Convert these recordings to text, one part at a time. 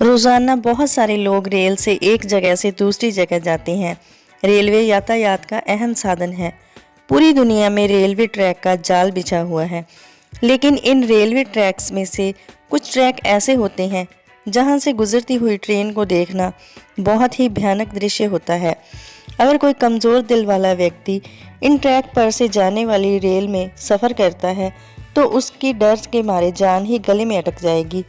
रोजाना बहुत सारे लोग रेल से एक जगह से दूसरी जगह जाते हैं। रेलवे यातायात का अहम साधन है। पूरी दुनिया में रेलवे ट्रैक का जाल बिछा हुआ है, लेकिन इन रेलवे ट्रैक्स में से कुछ ट्रैक ऐसे होते हैं जहां से गुजरती हुई ट्रेन को देखना बहुत ही भयानक दृश्य होता है। अगर कोई कमज़ोर दिल वाला व्यक्ति इन ट्रैक पर से जाने वाली रेल में सफ़र करता है तो उसकी डर के मारे जान ही गले में अटक जाएगी।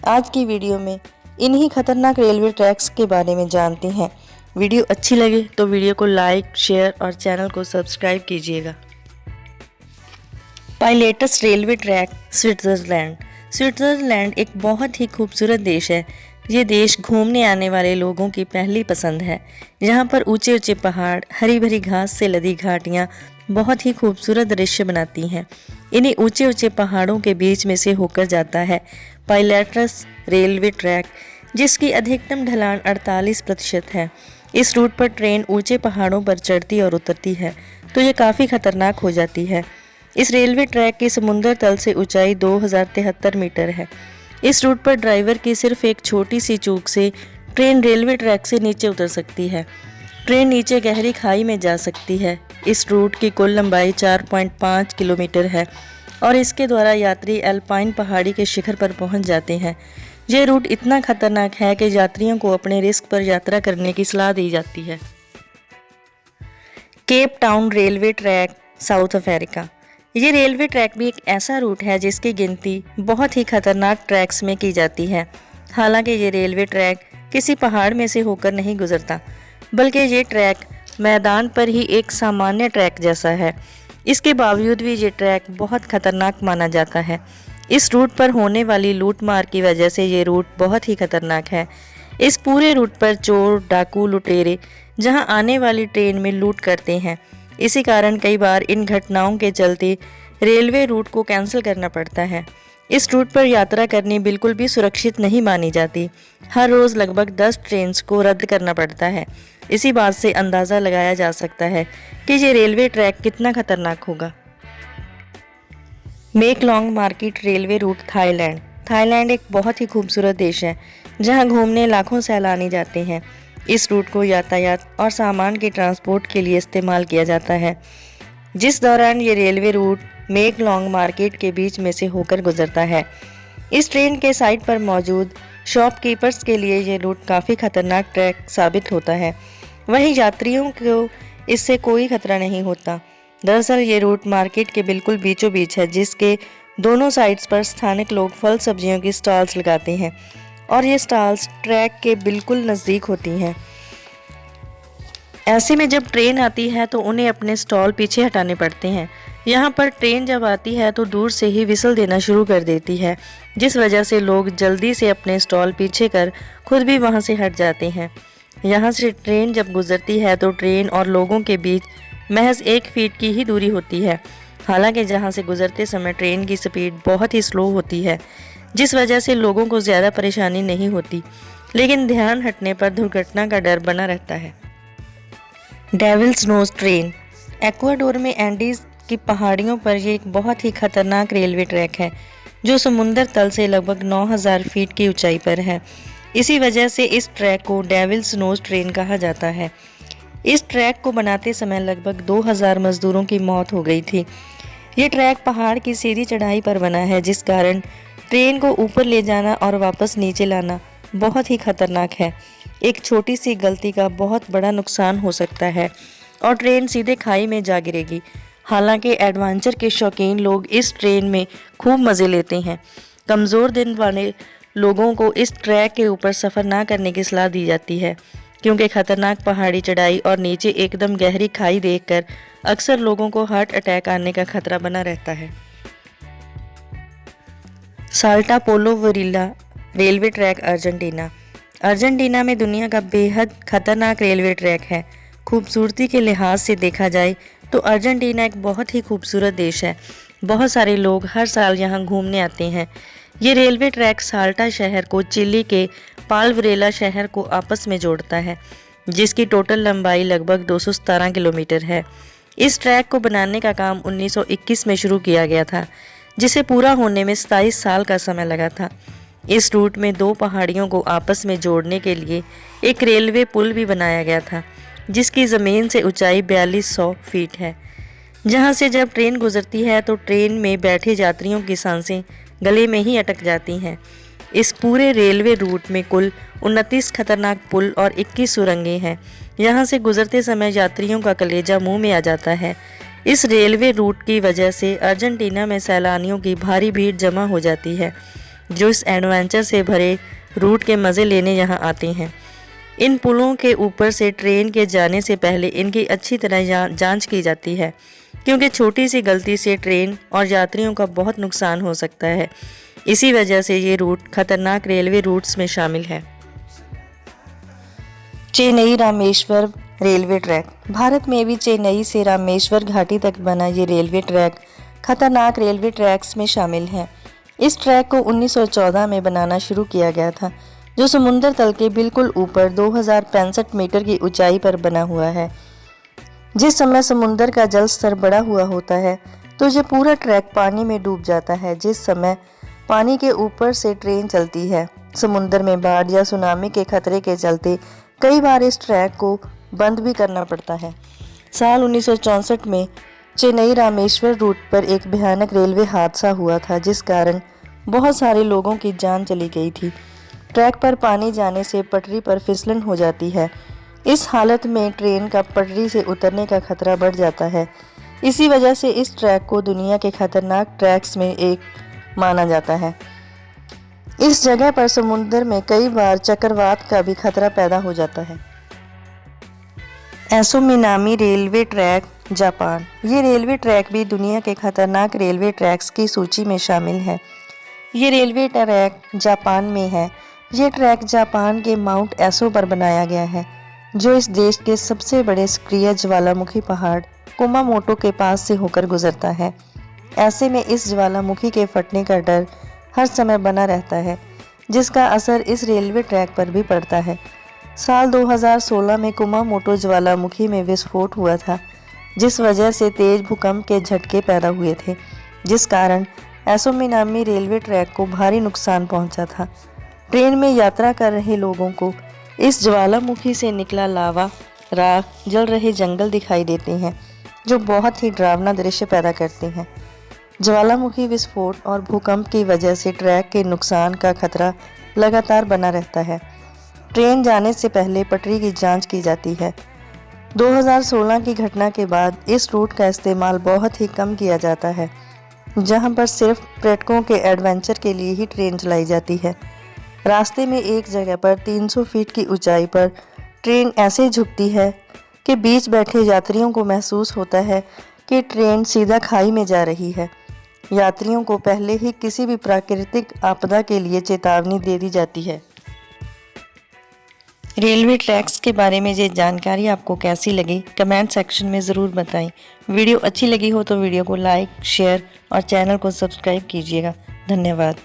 आज की वीडियो में इन्हीं खतरनाक रेलवे ट्रैक्स के बारे में जानते हैं। वीडियो अच्छी लगे तो वीडियो को लाइक, शेयर और चैनल को सब्सक्राइब कीजिएगा। पायलेटस रेलवे ट्रैक स्विट्ज़रलैंड। स्विट्ज़रलैंड एक बहुत ही खूबसूरत देश है। ये देश घूमने आने वाले लोगों की पहली पसंद है। यहाँ पर ऊंचे ऊंचे पहाड़, हरी भरी घास से लदी घाटियाँ बहुत ही खूबसूरत दृश्य बनाती हैं। इन्हीं ऊंचे ऊंचे पहाड़ों के बीच में से होकर जाता है पायलेटस रेलवे ट्रैक, जिसकी अधिकतम ढलान 48% है। इस रूट पर ट्रेन ऊंचे पहाड़ों पर चढ़ती और उतरती है तो ये काफ़ी खतरनाक हो जाती है। इस रेलवे ट्रैक की समुद्र तल से ऊंचाई 2073 मीटर है। इस रूट पर ड्राइवर की सिर्फ एक छोटी सी चूक से ट्रेन रेलवे ट्रैक से नीचे उतर सकती है। ट्रेन नीचे गहरी खाई में जा सकती है। इस रूट की कुल लंबाई 4.5 किलोमीटर है और इसके द्वारा यात्री एल्पाइन पहाड़ी के शिखर पर पहुंच जाते हैं। यह रूट इतना खतरनाक है कि यात्रियों को अपने रिस्क पर यात्रा करने की सलाह दी जाती है। Cape Town railway track, south Africa. ये रेलवे ट्रैक भी एक ऐसा रूट है जिसकी गिनती बहुत ही खतरनाक ट्रैक्स में की जाती है। हालांकि ये रेलवे ट्रैक किसी पहाड़ में से होकर नहीं गुजरता, बल्कि ये ट्रैक मैदान पर ही एक सामान्य ट्रैक जैसा है। इसके बावजूद भी ये ट्रैक बहुत खतरनाक माना जाता है। इस रूट पर होने वाली लूटमार की वजह से ये रूट बहुत ही खतरनाक है। इस पूरे रूट पर चोर, डाकू, लुटेरे जहां आने वाली ट्रेन में लूट करते हैं। इसी कारण कई बार इन घटनाओं के चलते रेलवे रूट को कैंसिल करना पड़ता है। इस रूट पर यात्रा करनी बिल्कुल भी सुरक्षित नहीं मानी जाती। हर रोज़ लगभग 10 ट्रेन को रद्द करना पड़ता है। इसी बात से अंदाज़ा लगाया जा सकता है कि ये रेलवे ट्रैक कितना खतरनाक होगा। Maeklong market railway route, Thailand. Thailand एक बहुत ही खूबसूरत देश है जहां घूमने लाखों सैलानी जाते हैं। इस रूट को यातायात और सामान के ट्रांसपोर्ट के लिए इस्तेमाल किया जाता है, जिस दौरान ये रेलवे रूट मेकलॉन्ग मार्केट के बीच में से होकर गुजरता है। इस ट्रेन के साइड पर मौजूद शॉपकीपर्स के लिए ये रूट काफ़ी खतरनाक ट्रैक साबित होता है। वहीं यात्रियों को इससे कोई खतरा नहीं होता। दरअसल ये रूट मार्केट के बिल्कुल बीचों बीच है, जिसके दोनों साइड्स पर स्थानिक लोग फल सब्जियों की स्टॉल्स लगाते हैं और ये स्टॉल्स ट्रैक के बिल्कुल नज़दीक होती हैं। ऐसे में जब ट्रेन आती है तो उन्हें अपने स्टॉल पीछे हटाने पड़ते हैं। यहाँ पर ट्रेन जब आती है तो दूर से ही विसल देना शुरू कर देती है, जिस वजह से लोग जल्दी से अपने स्टॉल पीछे कर खुद भी वहाँ से हट जाते हैं। यहाँ से ट्रेन जब गुजरती है तो ट्रेन और लोगों के बीच महज 1 फीट की ही दूरी होती है। हालांकि जहाँ से गुजरते समय ट्रेन की स्पीड बहुत ही स्लो होती है, जिस वजह से लोगों को ज़्यादा परेशानी नहीं होती, लेकिन ध्यान हटने पर दुर्घटना का डर बना रहता है। Devil's nose train. इक्वाडोर में एंडीज की पहाड़ियों पर यह एक बहुत ही खतरनाक रेलवे ट्रैक है जो समुद्र तल से लगभग 9000 फीट की ऊंचाई पर है। इसी वजह से इस ट्रैक को डेविल्स नोज ट्रेन कहा जाता है। इस ट्रैक को बनाते समय लगभग 2000 मजदूरों की मौत हो गई थी। ये ट्रैक पहाड़ की सीधी चढ़ाई पर बना है, जिस कारण ट्रेन को ऊपर ले जाना और वापस नीचे लाना बहुत ही खतरनाक है। एक छोटी सी गलती का बहुत बड़ा नुकसान हो सकता है और ट्रेन सीधे खाई में जा गिरेगी। हालांकि एडवेंचर के शौकीन लोग इस ट्रेन में खूब मज़े लेते हैं। कमज़ोर दिल वाले लोगों को इस ट्रैक के ऊपर सफ़र ना करने की सलाह दी जाती है, क्योंकि खतरनाक पहाड़ी चढ़ाई और नीचे एकदम गहरी खाई देखकर अक्सर लोगों को हार्ट अटैक आने का खतरा बना रहता है। साल्टा पोलो वरीला रेलवे ट्रैक, अर्जेंटीना। अर्जेंटीना में दुनिया का बेहद खतरनाक रेलवे ट्रैक है। खूबसूरती के लिहाज से देखा जाए तो अर्जेंटीना एक बहुत ही खूबसूरत देश है। बहुत सारे लोग हर साल यहाँ घूमने आते हैं। ये रेलवे ट्रैक साल्टा शहर को चिली के पालवरेला शहर को आपस में जोड़ता है, जिसकी टोटल लंबाई लगभग 217 किलोमीटर है। इस ट्रैक को बनाने का काम 1921 में शुरू किया गया था, जिसे पूरा होने में 27 साल का समय लगा था। इस रूट में दो पहाड़ियों को आपस में जोड़ने के लिए एक रेलवे पुल भी बनाया गया था, जिसकी ज़मीन से ऊंचाई 4200 फीट है। जहां से जब ट्रेन गुजरती है तो ट्रेन में बैठे यात्रियों की सांसें गले में ही अटक जाती हैं। इस पूरे रेलवे रूट में कुल 29 खतरनाक पुल और 21 सुरंगें हैं। यहाँ से गुजरते समय यात्रियों का कलेजा मुंह में आ जाता है। इस रेलवे रूट की वजह से अर्जेंटीना में सैलानियों की भारी भीड़ जमा हो जाती है, जो इस एडवेंचर से भरे रूट के मज़े लेने यहाँ आते हैं। इन पुलों के ऊपर से ट्रेन के जाने से पहले इनकी अच्छी तरह जांच की जाती है, क्योंकि छोटी सी गलती से ट्रेन और यात्रियों का बहुत नुकसान हो सकता है। इसी वजह से ये रूट खतरनाक रेलवे रूट्स में शामिल है। Chennai Rameshwar railway track. भारत में भी चेन्नई से रामेश्वर घाटी तक बना ये रेलवे ट्रैक खतरनाक रेलवे ट्रैक्स में शामिल है। इस ट्रैक को 1914 में बनाना शुरू किया गया था, जो समुद्र तल के बिल्कुल ऊपर 2065 मीटर की ऊंचाई पर बना हुआ है। जिस समय समुद्र का जल स्तर बढ़ा हुआ होता है तो ये पूरा ट्रैक पानी में डूब जाता है। जिस समय पानी के ऊपर से ट्रेन चलती है, समुद्र में बाढ़ या सुनामी के खतरे के चलते कई बार इस ट्रैक को बंद भी करना पड़ता है। साल 1964 में चेन्नई रामेश्वर रूट पर एक भयानक रेलवे हादसा हुआ था, जिस कारण बहुत सारे लोगों की जान चली गई थी। ट्रैक पर पानी जाने से पटरी पर फिसलन हो जाती है। इस हालत में ट्रेन का पटरी से उतरने का खतरा बढ़ जाता है। इसी वजह से इस ट्रैक को दुनिया के खतरनाक ट्रैक्स में एक माना जाता है। इस जगह पर समुद्र में कई बार चक्रवात का भी खतरा पैदा हो जाता है। एसो मिनामी रेलवे ट्रैक, जापान। ये रेलवे ट्रैक भी दुनिया के खतरनाक रेलवे ट्रैक्स की सूची में शामिल है। ये रेलवे ट्रैक जापान में है। ये ट्रैक जापान के माउंट एसो पर बनाया गया है, जो इस देश के सबसे बड़े सक्रिय ज्वालामुखी पहाड़ कुमामोटो के पास से होकर गुजरता है। ऐसे में इस ज्वालामुखी के फटने का डर हर समय बना रहता है, जिसका असर इस रेलवे ट्रैक पर भी पड़ता है। साल 2016 में कुमामोटो ज्वालामुखी में विस्फोट हुआ था, जिस वजह से तेज भूकंप के झटके पैदा हुए थे, जिस कारण एसो मिनामी रेलवे ट्रैक को भारी नुकसान पहुंचा था। ट्रेन में यात्रा कर रहे लोगों को इस ज्वालामुखी से निकला लावा, राख, जल रहे जंगल दिखाई देते हैं, जो बहुत ही डरावना दृश्य पैदा करते हैं। ज्वालामुखी विस्फोट और भूकंप की वजह से ट्रैक के नुकसान का खतरा लगातार बना रहता है। ट्रेन जाने से पहले पटरी की जांच की जाती है। 2016 की घटना के बाद इस रूट का इस्तेमाल बहुत ही कम किया जाता है, जहां पर सिर्फ पर्यटकों के एडवेंचर के लिए ही ट्रेन चलाई जाती है। रास्ते में एक जगह पर 300 फीट की ऊंचाई पर ट्रेन ऐसे झुकती है कि बीच बैठे यात्रियों को महसूस होता है कि ट्रेन सीधा खाई में जा रही है। यात्रियों को पहले ही किसी भी प्राकृतिक आपदा के लिए चेतावनी दे दी जाती है। रेलवे ट्रैक्स के बारे में ये जानकारी आपको कैसी लगी, कमेंट सेक्शन में ज़रूर बताएं। वीडियो अच्छी लगी हो तो वीडियो को लाइक, शेयर और चैनल को सब्सक्राइब कीजिएगा। धन्यवाद।